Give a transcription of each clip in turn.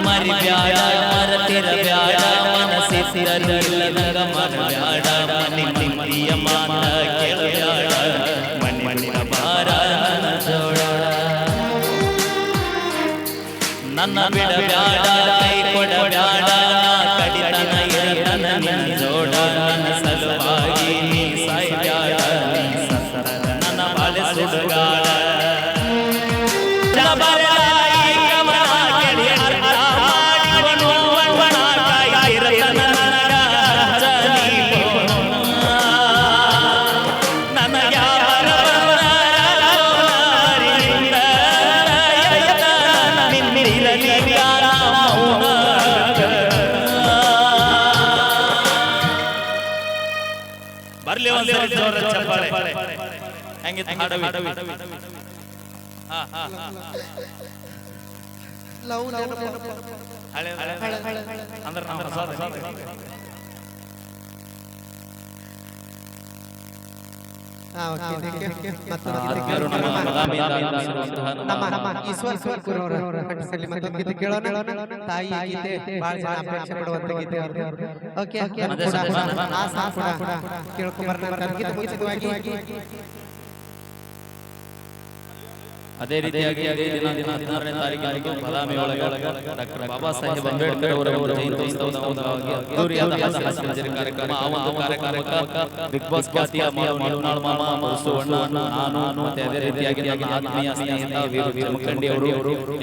ಮರಿ ಬ್ಯಾಡ ಮರತಿರ ಬ್ಯಾಡ ಮನಸ್ಸಿರಲಿಲ್ಲದಂಗ ಮನ ಬ್ಯಾಡ ನಿಮ್ಮದಿಯ ಮಾನ ಕೇಳಬ್ಯಾಡ ಮಣ್ಣಿನ ಭಾರ ಜೋಡ ನನ್ನ ಬಿಡ ಬ್ಯಾಡ ಕೈ ಕೊಡ ಬ್ಯಾಡ ಕಡಿತನ ಇರತನ ನಿನ್ನ ಜೋಡ ನನ್ನ ಸಲುವಾಗಿ ನೀ ಸಾಯಿ ಬ್ಯಾಡ ನನ್ನ ಬಾಳೆ ಸುಡುಗಾಡ ಬರ್ಲಿ ಒಂದ್ಸರಿ ಜೋರ ಚಪ್ಪಾಳೆ ಹೆಂಗಿತ್ತು ಹಾಡವಿ ಅಂದ್ರೆ ಅದೇ ರೀತಿಯಾಗಿ ಅದೇ ದಿನ 16ನೇ ತಾರೀಕಿಗೆ ಬಾದಾಮಿ ಒಳಗೆ ಡಾಕ್ಟರ್ ಬಾಬಾ ಸಾಹೇಬ್ ಅಂಬೇಡ್ಕರ್ ಅವರ ಜಯಂತ್ಯೋತ್ಸವದ ಅಂಗವಾಗಿ ಅದ್ದೂರಿಯಾದ ಹಾಸ್ಯಮಂಜರಿ ಕಾರ್ಯಕ್ರಮ. ಆ ಒಂದು ಕಾರ್ಯಕ್ರಮಕ್ಕೆ ಬಿಗ್ ಬಾಸ್ ಖ್ಯಾತಿಯ ಮಲುನಾಳ್ ಮಾಮ ಸುವರ್ಣ ನಾನು ಮತ್ತೆ ಅದೇ ರೀತಿಯಾಗಿ ನನ್ನ ಆತ್ಮೀಯ ಸ್ನೇಹಿತ ವೀರ ಮುಖಂಡಿ ಅವರು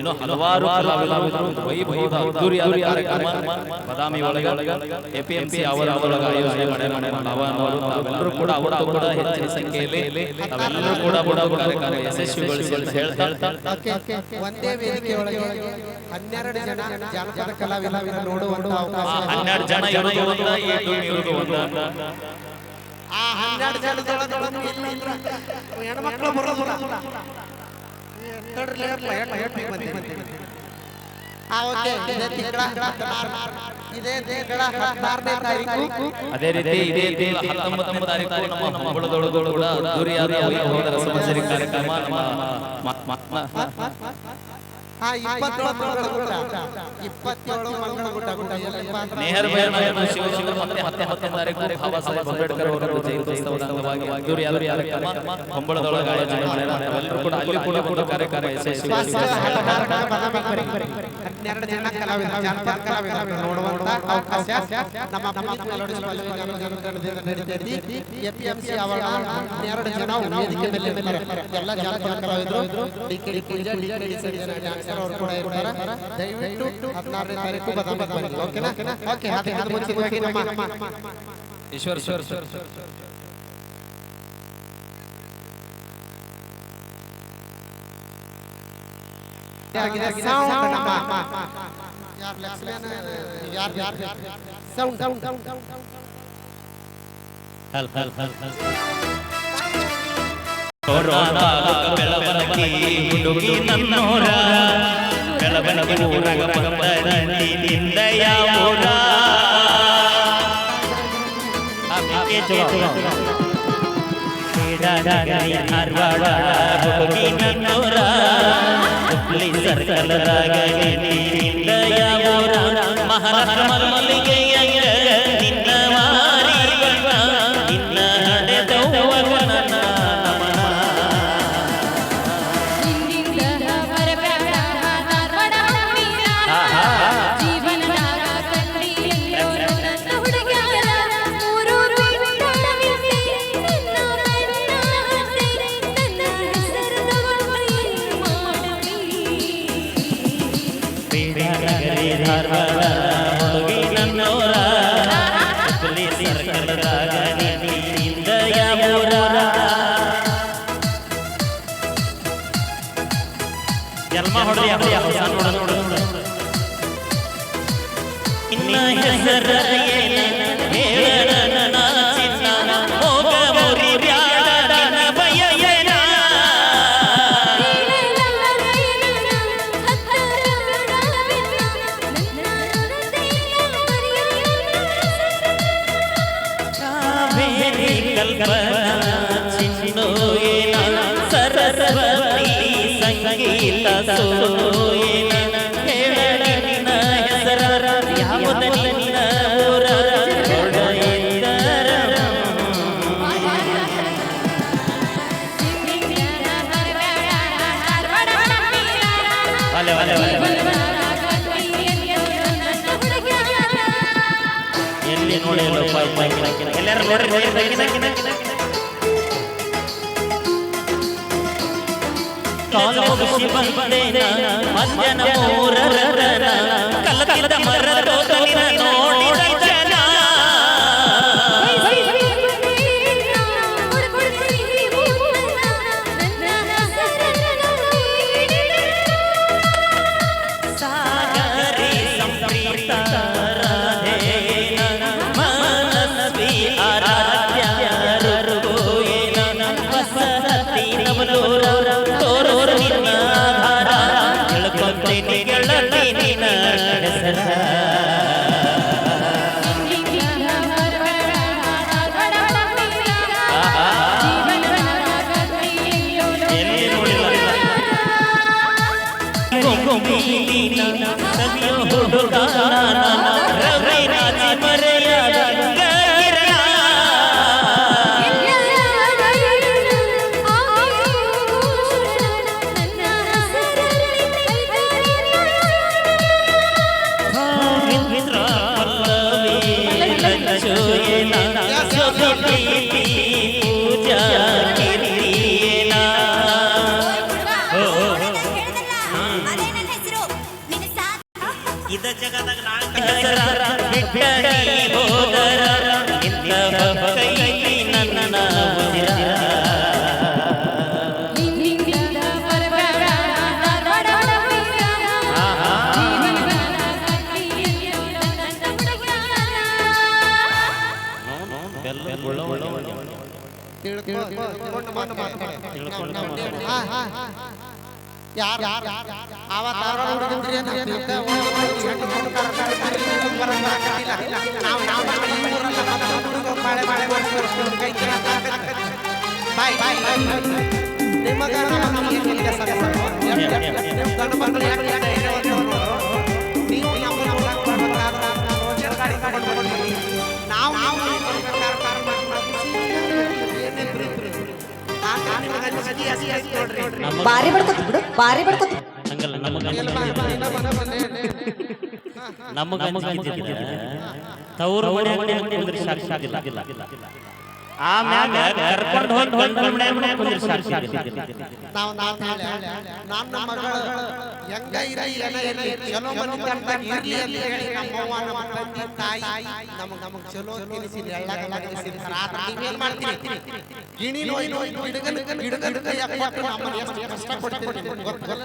ಇನ್ನು ಹಲವಾರು ಕಲಾವಿದರು ವೈಭವದ ಅದ್ದೂರಿಯಾದ ಕಾರ್ಯಕ್ರಮ ಬಾದಾಮಿ ಒಳಗೆ ಎಪಿಎಂಸಿ ಅವರ ಆಯೋಜನೆ ಮಾಡಿದ್ದಾರೆ. ನಾವೆಲ್ಲರೂ ಕೂಡ ಅವರ ಹೆಚ್ಚಿನ ಸಂಖ್ಯೆಯಲ್ಲಿ ನಾವೆಲ್ಲರೂ ಕೂಡ ಕಾರ್ಯಕ್ರಮ ಯಶಸ್ವಿಗೊಳಿಸಿ ಒಂದೇ ವೇದಿಕೆ ಒಳಗೆ 12 ಜನ ಜಾನಪದ ಕಲಾವಿದರನ್ನು ನೋಡುವಂತ ಅವಕಾಶ 12 ಜನ ಇರುವುದರಿಂದ ಇರುವುದು ಆ 12 ಜನದೊಳಗೆ ಹೆಣ್ಮಕ್ಳು ಬರೋದಿಲ್ಲ ಇದೇ ತಿಂಗಳ 16ನೇ ತಾರೀಕು ಅದೇ ರೀತಿ ಇದೇ ತಿಂಗಳ 19ನೇ ತಾರೀಕು ನಮ್ಮ ಹೊಂಬಳದೊಳಗೂ ಕೂಡ ಅದ್ದೂರಿಯಾದ ವೈಭವದ ರಸಮಂಜರಿ ಕಾರ್ಯಕ್ರಮ ನೆಹರು ಶಿವಶಿವ ಮತ್ತೆ 10ನೇ ತಾರೀಕು ಬಾಬಾ ಸಾಹೇಬ್ ಅಂಬೇಡ್ಕರ್ ಅವರ ಜಯಂತ್ಯೋತ್ಸವದ ಅಂಗವಾಗಿ ಅದ್ದೂರಿಯಾದ ಕಾರ್ಯಕ್ರಮ ಹೊಂಬಳದೊಳಗೆ ಆಯೋಜನೆ ಮಾಡಿದ್ದಾರೆ. ನಾವೆಲ್ಲರೂ ಕೂಡ ಅಲ್ಲಿ ಕೂಡ ಕಾರ್ಯಕ್ರಮ ಯಶಸ್ವಿಗೊಳಿಸಿ 12 ಜನ ಕಲಾವಿದರು ಜಾನಪದ ಕಲಾವಿದರನ್ನು ನೋಡುವಂತ ಅವಕಾಶ ನಮ್ಮ ಎಪಿಎಂಸಿ ಅವರ 12 ಜನ ವೇದಿಕೆ ಮೇಲೆ ಎಲ್ಲ ಜಾನಪದ ಕಲಾವಿದರು ಡಿಕೆಡಿ ಪೂಜಾ ಡಿಕೆಡಿ ಡ್ಯಾನ್ಸರ್ ಅವರು ಕೂಡ ಇರ್ತಾರೆ. ದಯವಿಟ್ಟು 16ನೇ ತಾರೀಕು ಬಾದಾಮಿಗೆ ಬನ್ನಿ. ಓಕೆನಾ? ಓಕೆ. ಅದು ಮುಂಚಿತವಾಗಿ ನಮ್ಮ ಈಶ್ವರ್ ಸೌಂಡ್ ನಮ್ಮ ಯಾರ್ ಸೌಂಡ್ ಬೆಳವನಗಿ ಹುಡುಗಿ ನನ್ನೋರ ಬೆಳವನಗಿ ಊರಾಗ ಬಂದನಿಂದ ಯಾವೂರ ಧಾರವಾಡ ಹುಡುಗಿ ನನ್ನೋರ ಹುಬ್ಳಿ ಸರ್ಕಲದಾಗ ನೀರಿಂದ ಯಾವೂರ ಮಹಾರಾಷ್ಟ್ರ ಮಲ್ಲಿಗೆಯ ನಿನ್ನ ಮಾರಿ ನಿನ್ನ ಹಡೆದವನ ಧಾರವಾಡ ಹುಡುಗಿ ನನ್ನೋರ ಹುಬ್ಳಿ ಸರ್ಕಲದಾಗ ನೀರಿಂದ ಯಾವೂರ ಜನ್ಮ ಹೊಡೆಯ ಹೊಸ ನೋಡ ಇನ್ನ ಹೆಸರ ಹೇಳ ಚಿನ್ನ ಹೋಗ ಮುರಿ ಬ್ಯಾಡ ಬಯನ ಸರಸ್ವತಿ ಸಂಗೀತ ಸೋಯನ ಹೇಳ ಎಲ್ಲರೂ ನೋಡ್ರಿ ಕಾಲು ಮುಗಿಸಿ ಬಂದೇನ ಮಧ್ಯಾಹ್ನ ಮೂರರನ ಕಲ್ಲದ ಮರದ ನೋಡಿದ ಜನ ಸಾಗರಿ ಸಂಪ್ರೀತ ರಾಧೆ ಮನಸ್ವಿ ಆರಾಧ್ಯ ರುಗೋಯೇನ ವಸತಿ ನವಲೋರ ತೋರೋರ ನಿನ್ನ ಆಧಾರ ತಿಳ್ಕೊಂತೀನಿ ಗೆಳತಿ ನಿನ್ನ ಹೆಸರ ಸವಿಯೋ ಹುಡುಗ ರವಿ ರಾಜಿ ಮರೆಯಾದ ಪೂಜಾ ಇದ ಜಗದಾಗ ಹೋದರ ಇಂಥ ಕೈ ನನ್ನ ಯಾರು ಅವತ್ತಾರ ಹುಡುಗಂದ್ರಿ ಬಾರಿ ಬಡ್ಕೋತಿ ಬಿಡು ಬಾರಿ ಬಡ್ಕೋತಿ ತವರು ಆಮ್ಯಾಗ ಕರ್ಕೊಂಡು ಹೋಗಿ ನಾವು ನನ್ನ ಮಗಳು ಹೆಂಗ ಚಲೋ ಮನೆ ಇರ್ಲಿ ಅಂತ ಹೇಳಿ ನಮ್ಮವ್ವ ನಮ್ಮ ತಂದೆ ತಾಯಿ ನಮಗ್ ಚಲೋ ತಿನಿಸಿ ನೀವೇನ್ ಮಾಡ್ತೀರಿ ಗಿಣಿ ನೋಯ್ ಗಿಡಗನ ಕೈಯಾಗ ಕೊಟ್ಟು ನಮ್ಮನ್ನ ಎಷ್ಟು ಕಷ್ಟ ಕೊಡ್ತೀರಿ ಗೊತ್ತಲ್ಲ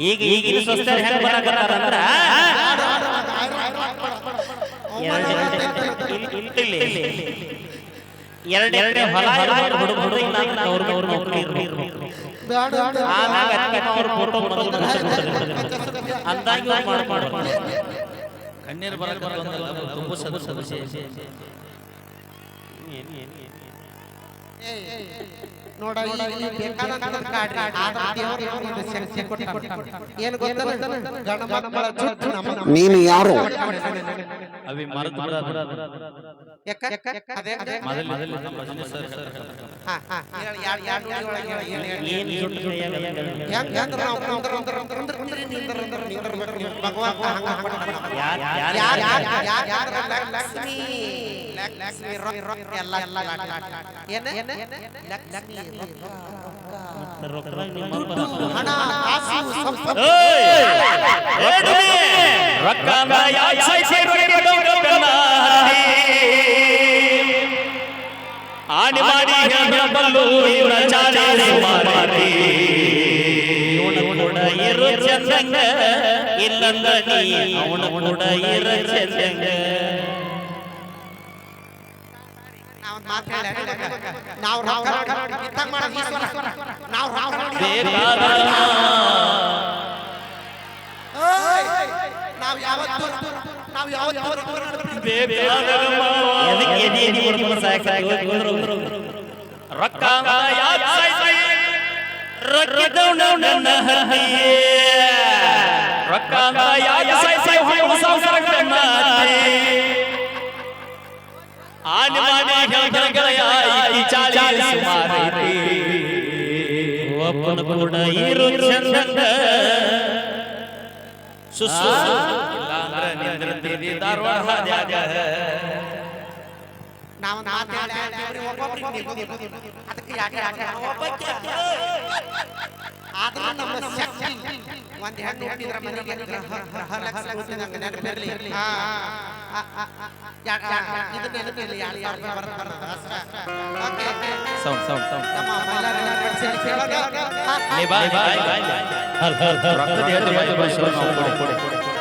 ಈಗ ಈಗಿನ ಸೊಸೆಯರು ಹೆಂಗ್ ಬರಾಕತ್ತಾರಂದ್ರ ಎರಡೆರಡೆ ಹೊಲ ಹುಡುಗರಿಗೆ ಅಂದಾಗಿ ಕಣ್ಣೀರು ಬರಕತ್ತಲ್ಲ ತುಂಬ ಸಮಸ್ಯೆ ನೋಡ ಬೇಕಾದಂತ ಕಾಡ್ರಿ ದೇವರು ಒಂದು ಶಕ್ತಿ ಕೊಟ್ಟ ಏನು ಗೊತ್ತಲ್ಲ ಗಣಮಕ್ಕಳ ಜುಟ್ಟು ನಮ್ಮ ನೀನು ಯಾರು ಅವಿ ಮರದು ಯಾಕ ಅದೇ ಮೊದಲು ನಮ್ಮ ಭಜನೆ ಸರ್ ಏನು ಹೆಂಗ್ ನಾವು ಭಗವಂತ ಲಕ್ಷ್ಮೀ ಎಲ್ಲ ಹಣ ಆನೆ ಮಾಡಿ ಬಲ್ಲು ಕೂಡ ಇರು ಚಂದಂಗ ಇಲ್ಲಂದ ನೀ ಅವನು ಕೂಡ ಇರ ಚಂದಂಗ ನಾವು ಒಬ್ಬನ ಕೂಡ ಇರು ಚಂದಂಗ ಸುಸು ಅಂದ್ರ ನಿಂದಿರ್ತಿದಿ ಧಾರವಾಡ ಹಾದ್ಯಾಗ ನಾವು ಮಾತಾಡ್ತೀವಿ ಒಬ್ಬೊಬ್ರಿಗೆ ಅದಕ್ಕೆ ಯಾಕೆ ಒಬ್ಬಕ್ಕೆ ಆದ್ರೂ ನಮ್ಮ ಶಕ್ತಿ ಒಂದ್ ಹೆಣ್ಣು ಹುಟ್ಟಿದ್ರ ಮನೆಗೆ ಗ್ರಹ ಲಕ್ಷ ಹುಟ್ಟಿದಂಗ ನೆನಪಿರ್ಲಿ ಇದು ನೆನಪಿರ್ಲಿ 2000 ಬರುತ್ತೆ ಓಕೆ ಸೌಂಡ್ ಸೌಂಡ್ ಸೌಂಡ್ ನಮ್ಮ ಮೈಲಾರ ಕೇಳೋಣ ನೀ ಬಾ ರೊಕ್ಕದ ಹೇಳ್ತಿ ಮತ್ತೆ ಬಾ ಶುರು ಮಾಡು.